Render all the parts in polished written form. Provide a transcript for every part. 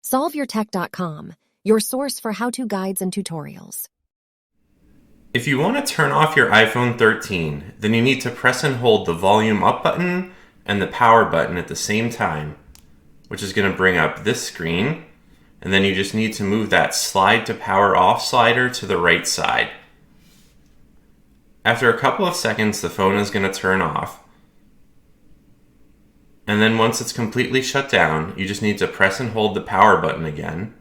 SolveYourTech.com, your source for how-to guides and tutorials. If you want to turn off your iPhone 13, then you need to press and hold the volume up button and the power button at the same time, which is going to bring up this screen. And then you just need to move that slide to power off slider to the right side. After a couple of seconds, the phone is going to turn off. And then once it's completely shut down, you just need to press and hold the power button again.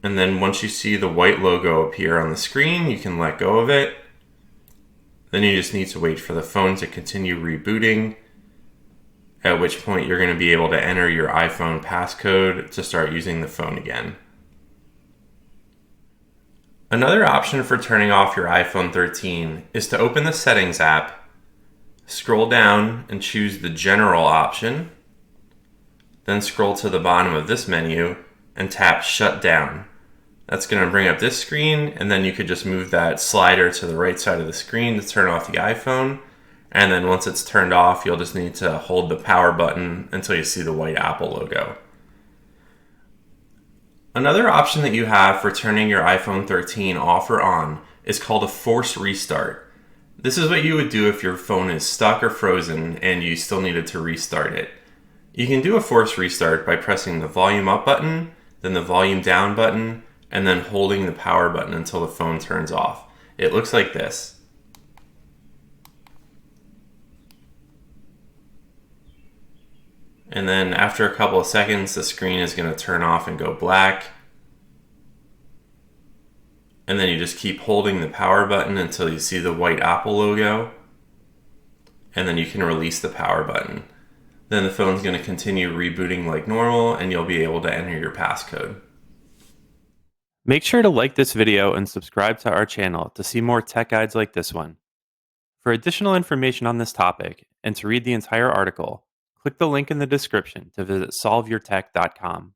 And then once you see the white logo appear on the screen, you can let go of it. Then you just need to wait for the phone to continue rebooting, at which point you're going to be able to enter your iPhone passcode to start using the phone again. Another option for turning off your iPhone 13 is to open the Settings app, scroll down and choose the General option, then scroll to the bottom of this menu and tap Shutdown. That's going to bring up this screen, and then you could just move that slider to the right side of the screen to turn off the iPhone. And then once it's turned off, you'll just need to hold the power button until you see the white Apple logo. Another option that you have for turning your iPhone 13 off or on is called a force restart. This is what you would do if your phone is stuck or frozen and you still needed to restart it. You can do a force restart by pressing the volume up button, then the volume down button, and then holding the power button until the phone turns off. It looks like this. And then after a couple of seconds, the screen is going to turn off and go black. And then you just keep holding the power button until you see the white Apple logo. And then you can release the power button. Then the phone's going to continue rebooting like normal, and you'll be able to enter your passcode. Make sure to like this video and subscribe to our channel to see more tech guides like this one. For additional information on this topic and to read the entire article, click the link in the description to visit solveyourtech.com.